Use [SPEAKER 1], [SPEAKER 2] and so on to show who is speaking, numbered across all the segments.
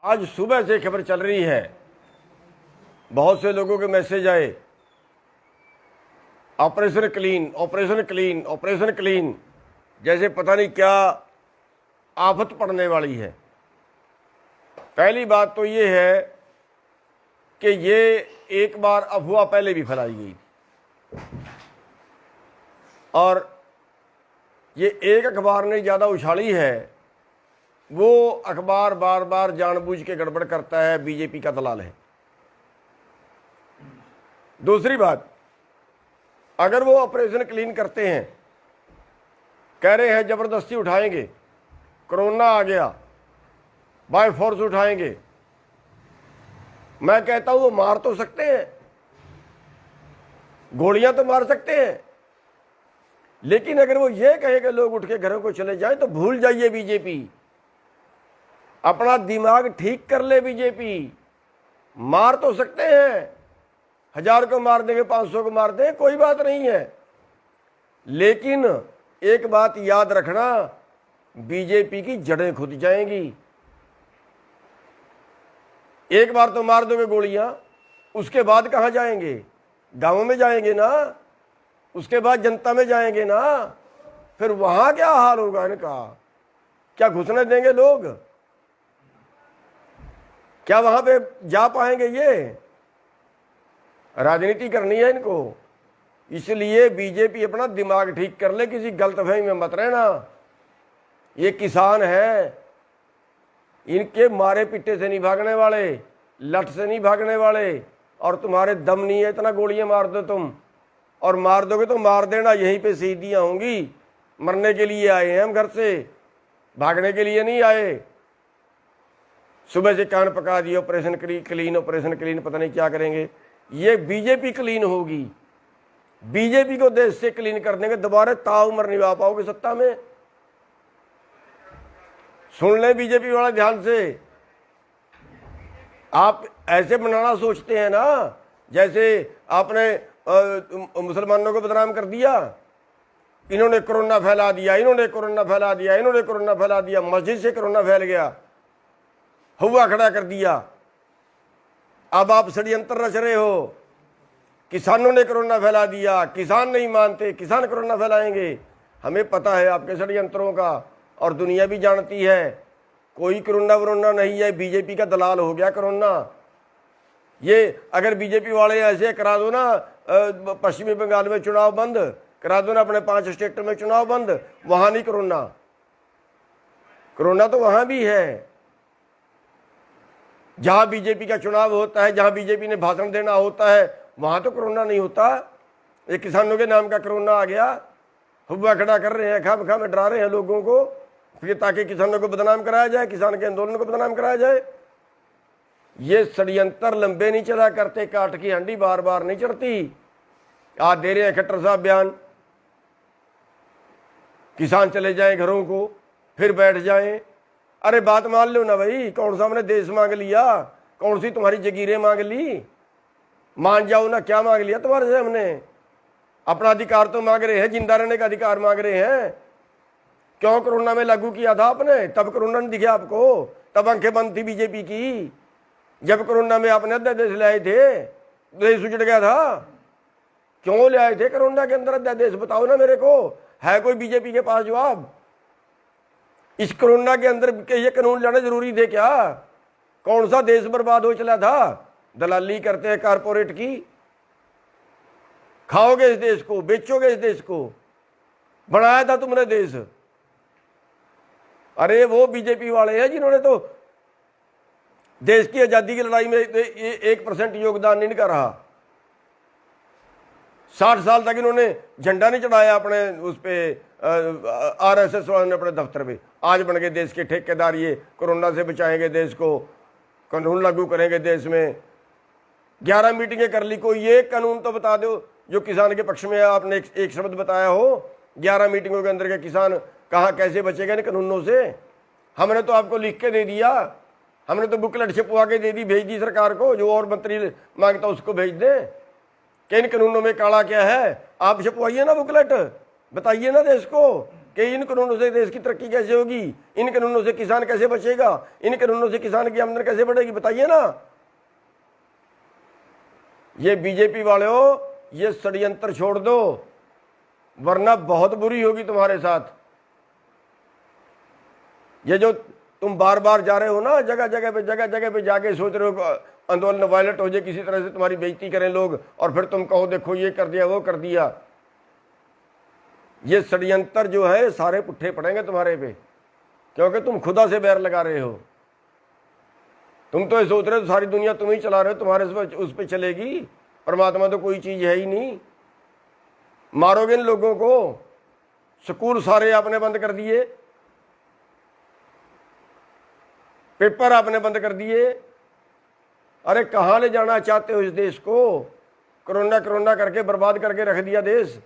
[SPEAKER 1] आज सुबह से खबर चल रही है, बहुत से लोगों के मैसेज आए, operation clean, operation clean, operation clean, जैसे पता नहीं क्या आफत पड़ने वाली है। पहली बात तो ये है कि ये एक बार अफवाह पहले भी फैलाई गई और ये एक अखबार ने ज़्यादा उछाली है। वो अखबार बार बार जानबूझ के गड़बड़ करता है, बीजेपी का दलाल है। दूसरी बात, अगर वो ऑपरेशन क्लीन करते हैं, कह रहे हैं जबरदस्ती उठाएंगे, कोरोना आ गया, बाय फोर्स उठाएंगे, मैं कहता हूं वो मार तो सकते हैं, गोलियां तो मार सकते हैं, लेकिन अगर वो ये कहे कि लोग उठ के घरों को चले जाएं तो भूल जाइए बीजेपी, अपना दिमाग ठीक कर ले बीजेपी। मार तो सकते हैं, 1000 को मार देंगे, 500 को मार देंगे, कोई बात नहीं है, लेकिन एक बात याद रखना, बीजेपी की जड़ें खुद जाएंगी। एक बार तो मार दोगे गोलियां, उसके बाद कहां जाएंगे? गांवों में जाएंगे ना, उसके बाद जनता में जाएंगे ना, फिर वहां क्या हाल होगा इनका? क्या घुसने देंगे लोग? क्या वहां पे जा पाएंगे? ये राजनीति करनी है इनको, इसलिए बीजेपी अपना दिमाग ठीक कर ले, किसी गलतफहमी में मत रहना। ये किसान है, इनके मारे पिट्टे से नहीं भागने वाले, लठ से नहीं भागने वाले, और तुम्हारे दम नहीं है इतना गोलियां मार दो तुम, और मार दोगे तो मार देना, यहीं पे शहीदियां होंगी। मरने के लिए आए हैं हम घर से, भागने के लिए नहीं आए। सुबह से कान पका दिए, ऑपरेशन क्लीन, ऑपरेशन क्लीन, पता नहीं क्या करेंगे। ये बीजेपी क्लीन होगी, बीजेपी को देश से क्लीन कर देंगे, दोबारा ताउम्र नहीं आ पाओगे सत्ता में। सुन ले बीजेपी वाला ध्यान से, आप ऐसे बनाना सोचते हैं ना जैसे आपने मुसलमानों को बदनाम कर दिया, इन्होंने कोरोना फैला दिया, इन्होंने कोरोना फैला दिया, इन्होंने कोरोना फैला दिया, मस्जिद से कोरोना फैल गया, हुआ खड़ा कर दिया। अब आप षड्यंत्र रच रहे हो, किसानों ने कोरोना फैला दिया, किसान नहीं मानते, किसान कोरोना फैलाएंगे। हमें पता है आपके षड्यंत्रों का, और दुनिया भी जानती है, कोई कोरोना वरोना नहीं है, बीजेपी का दलाल हो गया कोरोना। ये अगर बीजेपी वाले ऐसे करा दो ना, पश्चिमी बंगाल में चुनाव बंद करा दो ना, अपने 5 स्टेट में चुनाव बंद, वहां नहीं कोरोना, कोरोना तो वहां भी है। जहां बीजेपी का चुनाव होता है, जहां बीजेपी ने भाषण देना होता है, वहां तो कोरोना नहीं होता। ये किसानों के नाम का कोरोना आ गया, हुआ खड़ा कर रहे हैं, खाम खाम डरा रहे हैं लोगों को, फिर ताकि किसानों को बदनाम कराया जाए, किसान के आंदोलन को बदनाम कराया जाए। ये षड्यंत्र लंबे नहीं चला करते, काट की हंडी बार बार नहीं चढ़ती। आज दे रहे हैं खट्टर साहब बयान, किसान चले जाएं घरों को, फिर बैठ जाएं। अरे बात मान लो ना भाई, कौन सा हमने देश मांग लिया, कौन सी तुम्हारी जगीरें मांग ली? मान जाओ ना, क्या मांग लिया तुम्हारे से हमने? अपना अधिकार तो मांग रहे हैं, जिंदा रहने का अधिकार मांग रहे हैं। क्यों कोरोना में लागू किया था आपने? तब कोरोना नहीं दिखे आपको, तब आंखें बंद थी बीजेपी की। जब कोरोना में आपने अध्यादेश लाए थे, देश उजड़ गया था। क्यों ले आए थे कोरोना के अंदर अध्यादेश? बताओ ना मेरे को, है कोई बीजेपी के पास जवाब? इस कोरोना के अंदर के ये कानून लाना जरूरी थे क्या? कौन सा देश बर्बाद हो चला था? दलाली करते हैं कारपोरेट की। खाओगे इस देश को, बेचोगे इस देश को, बनाया था तुमने देश। अरे वो बीजेपी वाले हैं जिन्होंने तो देश की आजादी की लड़ाई में 1% योगदान नहीं इनका रहा। 60 साल तक इन्होंने झंडा नहीं चढ़ाया अपने उस पे, RSS वालों ने अपने दफ्तर पे। आज बन गए देश के ठेकेदार, ये कोरोना से बचाएंगे देश को, कानून लागू करेंगे देश में। 11 मीटिंगें कर ली, कोई एक कानून तो बता दो जो किसान के पक्ष में है। आपने एक शब्द बताया हो 11 मीटिंगों के अंदर के किसान कहाँ कैसे बचेगा इन कानूनों से? हमने तो आपको लिख के दे दिया, हमने तो बुकलेट छपवा के दे दी, भेज दी सरकार को, जो और मंत्री मांगता उसको भेज दें कि इन कानूनों में काला क्या है। आप छपवाइए ना बुकलेट, बताइए ना देश को, कि इन कानूनों से देश की तरक्की कैसे होगी, इन कानूनों से किसान कैसे बचेगा, इन कानूनों से किसान की आमदनी कैसे बढ़ेगी, बताइए ना। ये बीजेपी वाले हो, ये षड्यंत्र छोड़ दो, वरना बहुत बुरी होगी तुम्हारे साथ। ये जो तुम बार बार जा रहे हो ना, जगह जगह पे जाके सोच रहे हो आंदोलन वायलेंट हो जाए, किसी तरह से तुम्हारी बेइज्जती करें लोग, और फिर तुम कहो देखो ये कर दिया वो कर दिया। ये षड्यंत्र जो है सारे पुट्ठे पड़ेंगे तुम्हारे पे, क्योंकि तुम खुदा से बैर लगा रहे हो। तुम तो ये सोच रहे हो सारी दुनिया तुम ही चला रहे हो, तुम्हारे उस पर चलेगी, परमात्मा तो कोई चीज है ही नहीं। मारोगे इन लोगों को। स्कूल सारे आपने बंद कर दिए, पेपर आपने बंद कर दिए। अरे कहाँ ले जाना चाहते हो इस देश को? कोरोना कोरोना करके बर्बाद करके रख दिया देश।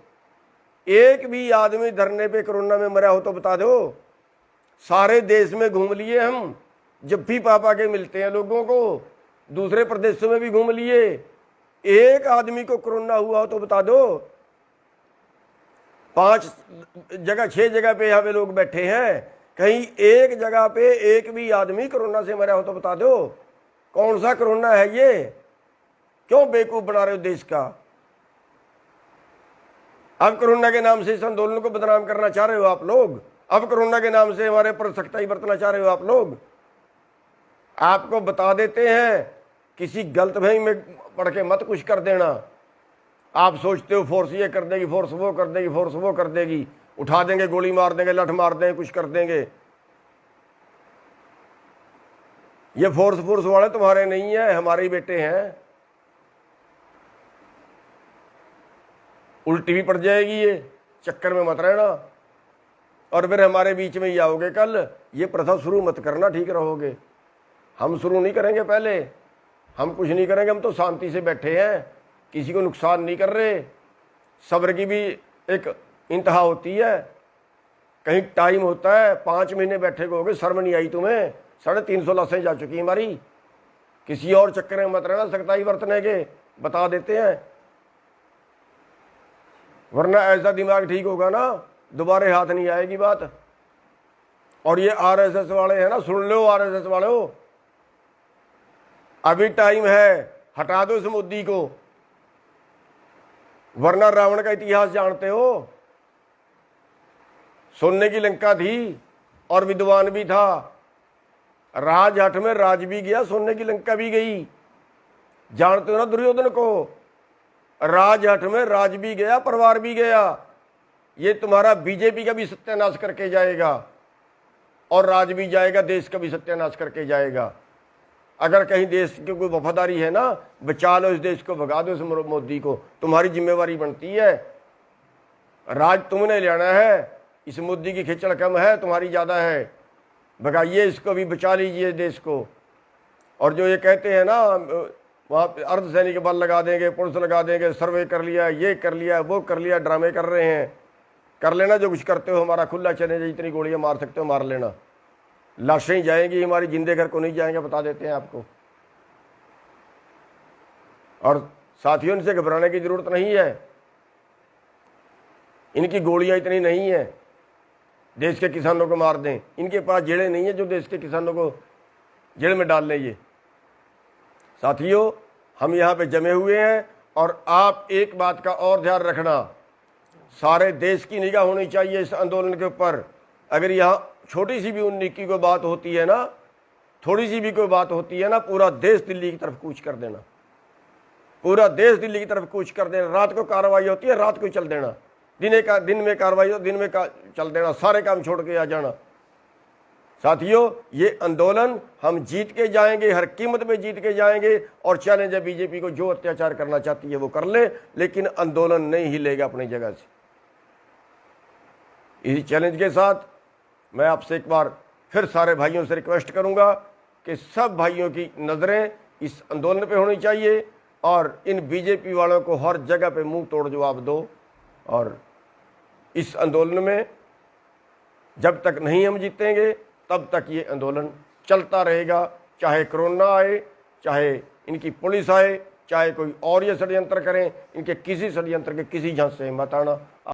[SPEAKER 1] एक भी आदमी धरने पे कोरोना में मरा हो तो बता दो। सारे देश में घूम लिए हम, जब भी पापा के मिलते हैं लोगों को, दूसरे प्रदेशों में भी घूम लिए, एक आदमी को कोरोना हुआ हो तो बता दो। 5 जगह 6 जगह पे यहाँ पे लोग बैठे हैं, कहीं एक जगह पे एक भी आदमी कोरोना से मरा हो तो बता दो। कौन सा कोरोना है ये? क्यों बेवकूफ बना रहे हो देश का? अब कोरोना के नाम से इस आंदोलन को बदनाम करना चाह रहे हो आप लोग। अब कोरोना के नाम से हमारे पर सख्ताई बरतना चाह रहे हो आप लोग। आपको बता देते हैं, किसी गलतफहमी में पड़ के मत कुछ कर देना। आप सोचते हो फोर्स ये कर देगी, फोर्स वो कर देगी, फोर्स वो कर देगी, उठा देंगे, गोली मार देंगे, लठ मार देंगे, कुछ कर देंगे। ये फोर्स वाले तुम्हारे नहीं है, हमारे ही बेटे हैं। उल्टी भी पड़ जाएगी, ये चक्कर में मत रहना, और फिर हमारे बीच में ही आओगे कल। ये प्रथा शुरू मत करना, ठीक रहोगे। हम शुरू नहीं करेंगे, पहले हम कुछ नहीं करेंगे। हम तो शांति से बैठे हैं, किसी को नुकसान नहीं कर रहे। सब्र की भी एक इंतहा होती है, कहीं टाइम होता है। 5 महीने बैठे हो गए, शर्म नहीं आई तुम्हें? 350 लाशें जा चुकी हमारी। किसी और चक्कर में मत रहना, सख्ताई बरतने के बता देते हैं, वरना ऐसा दिमाग ठीक होगा ना, दोबारा हाथ नहीं आएगी बात। और ये आरएसएस वाले हैं ना, सुन लो आरएसएस वाले हो, अभी टाइम है, हटा दो इस मोदी को, वरना रावण का इतिहास जानते हो। सोने की लंका थी और विद्वान भी था, राजहट में राज भी गया, सोने की लंका भी गई। जानते हो ना दुर्योधन को, राजहट में राज भी गया, परिवार भी गया। ये तुम्हारा बीजेपी का भी सत्यानाश करके जाएगा, और राज भी जाएगा, देश का भी सत्यानाश करके जाएगा। अगर कहीं देश की कोई वफादारी है ना, बचा लो इस देश को, भगा दो इस मोदी को, तुम्हारी जिम्मेवारी बनती है। राज तुमने लेना है, इस मोदी की खिचड़ कम है, तुम्हारी ज़्यादा है। भगाइए इसको भी, बचा लीजिए देश को। और जो ये कहते हैं ना, वहाँ पे अर्धसैनिक बल लगा देंगे, पुलिस लगा देंगे, सर्वे कर लिया, ये कर लिया, वो कर लिया, ड्रामे कर रहे हैं। कर लेना जो कुछ करते हो, हमारा खुला चैलेंज है, जितनी गोलियां मार सकते हो मार लेना। लाशें जाएंगी हमारी, जिंदे घर को नहीं जाएंगे, बता देते हैं आपको। और साथियों, इनसे घबराने की जरूरत नहीं है, इनकी गोलियां इतनी नहीं है देश के किसानों को मार दें। इनके पास जेड़े नहीं है जो देश के किसानों को जेल में डाल लें। ये साथियों, हम यहाँ पे जमे हुए हैं, और आप एक बात का और ध्यान रखना, सारे देश की निगाह होनी चाहिए इस आंदोलन के ऊपर। अगर यहाँ छोटी सी भी 19 की कोई बात होती है ना, थोड़ी सी भी कोई बात होती है ना, पूरा देश दिल्ली की तरफ कूच कर देना, पूरा देश दिल्ली की तरफ कूच कर देना। रात को कार्रवाई होती है, रात को चल देना, दिन में कार्रवाई हो, दिन में चल देना, सारे काम छोड़ के आ जाना। साथियों, ये आंदोलन हम जीत के जाएंगे, हर कीमत पे जीत के जाएंगे। और चैलेंज है बीजेपी को, जो अत्याचार करना चाहती है वो कर ले, लेकिन आंदोलन नहीं हिलेगा अपनी जगह से। इसी चैलेंज के साथ मैं आपसे एक बार फिर सारे भाइयों से रिक्वेस्ट करूंगा कि सब भाइयों की नज़रें इस आंदोलन पे होनी चाहिए, और इन बीजेपी वालों को हर जगह पे मुंह तोड़ जवाब दो। और इस आंदोलन में जब तक नहीं हम जीतेंगे, तब तक ये आंदोलन चलता रहेगा, चाहे कोरोना आए, चाहे इनकी पुलिस आए, चाहे कोई और ये षड्यंत्र करें। इनके किसी षड्यंत्र के किसी झांसे से मत आना।